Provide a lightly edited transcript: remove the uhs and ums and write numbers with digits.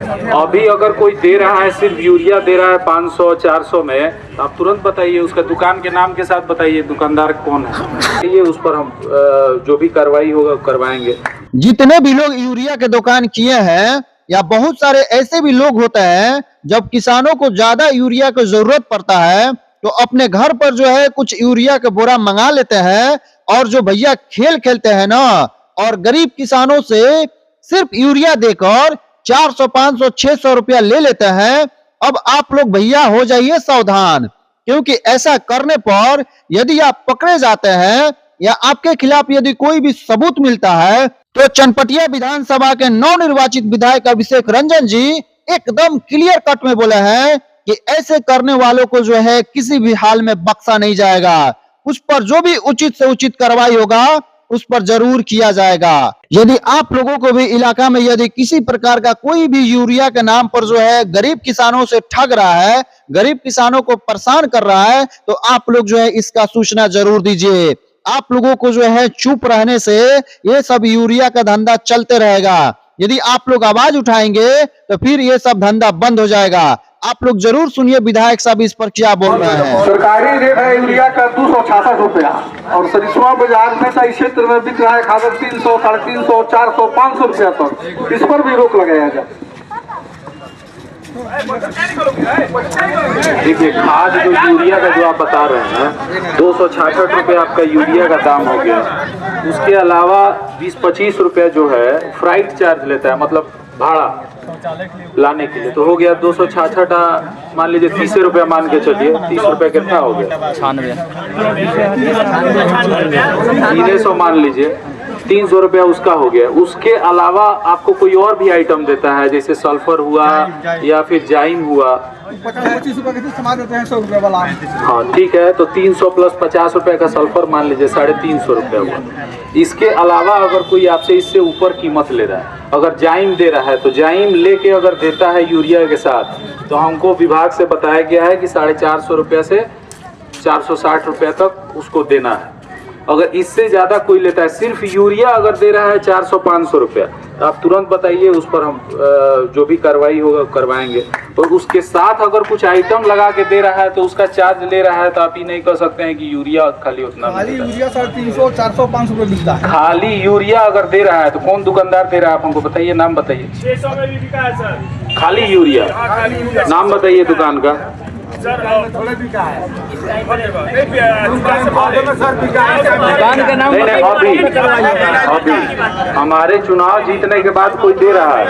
अभी अगर कोई दे रहा है सिर्फ यूरिया दे रहा है 500-400 में, तो आप तुरंत बताइए, उसका दुकान के नाम के साथ बताइए दुकानदार कौन है, ये उस पर हम जो भी कार्रवाई होगा करवाएंगे। जितने भी लोग यूरिया के दुकान किए हैं या बहुत सारे ऐसे भी लोग होते हैं, जब किसानों को ज्यादा यूरिया की जरूरत पड़ता है तो अपने घर पर जो है कुछ यूरिया के बोरा मंगा लेते हैं, और जो भैया खेल खेलते हैं ना, और गरीब किसानों से सिर्फ यूरिया देकर 400, 500, 600 रुपया ले लेते हैं। अब आप लोग भैया हो जाइए सावधान, क्योंकि ऐसा करने पर यदि आप पकड़े जाते हैं या आपके खिलाफ यदि कोई भी सबूत मिलता है, तो चनपटिया विधानसभा के नवनिर्वाचित विधायक अभिषेक रंजन जी एकदम क्लियर कट में बोले हैं कि ऐसे करने वालों को जो है किसी भी हाल में बख्शा नहीं जाएगा। उस पर जो भी उचित से उचित कार्रवाई होगा उस पर जरूर किया जाएगा। यदि आप लोगों को भी इलाका में यदि किसी प्रकार का कोई भी यूरिया के नाम पर जो है गरीब किसानों से ठग रहा है, गरीब किसानों को परेशान कर रहा है, तो आप लोग जो है इसका सूचना जरूर दीजिए। आप लोगों को जो है चुप रहने से ये सब यूरिया का धंधा चलते रहेगा। यदि आप लोग आवाज उठाएंगे तो फिर ये सब धंधा बंद हो जाएगा। आप लोग जरूर सुनिए विधायक साहब इस पर क्या बोल रहे हैं। सरकारी रेट है यूरिया का 266 रुपया, और सरिसवा बाजार में इस क्षेत्र में बिक रहा है खाद 300, 350, 400, 500 रुपया तक। इस पर भी रोक लगाया जाए। देखिए, खाद जो यूरिया का जो आप बता रहे हैं 266 रुपये आपका यूरिया का दाम हो गया। उसके अलावा 20-25 रुपये जो है फ्राइट चार्ज लेता है, मतलब भाड़ा लाने के लिए, तो हो गया 266। मान लीजिए 30 रुपया मान के चलिए, 30 रुपये कितना हो गया? 96 मान लीजिए, 300 रुपया उसका हो गया। उसके अलावा आपको कोई और भी आइटम देता है, जैसे सल्फर हुआ या फिर जाइम हुआ, 25 रुपये के सामान देते हैं 100 रुपये वाला। हाँ ठीक है, तो 300 प्लस 50 रुपये का सल्फर मान लीजिए 350 रुपये हुआ। इसके अलावा अगर कोई आपसे इससे ऊपर कीमत ले रहा है, अगर जाइम दे रहा है, तो जाइम लेके अगर देता है यूरिया के साथ, तो हमको विभाग से बताया गया है कि 450 रुपये से 460 रुपये तक उसको देना है। अगर इससे ज़्यादा कोई लेता है, सिर्फ यूरिया अगर दे रहा है 400-500 रुपया, तो आप तुरंत बताइए, उस पर हम जो भी कार्रवाई होगा करवाएंगे। और उसके साथ अगर कुछ आइटम लगा के दे रहा है तो उसका चार्ज ले रहा है, तो आप ही नहीं कह सकते हैं कि यूरिया खाली उतना। खाली यूरिया 350, 400, 500 रुपये बिकता है। खाली यूरिया अगर दे रहा है तो कौन दुकानदार दे रहा है, आप हमको बताइए, नाम बताइए। 600 में भी बिका है सर, खाली यूरिया, नाम बताइए दुकान का। थोड़े बिका है दुकान का नाम अभी हमारे चुनाव जीतने के बाद कोई दे रहा है।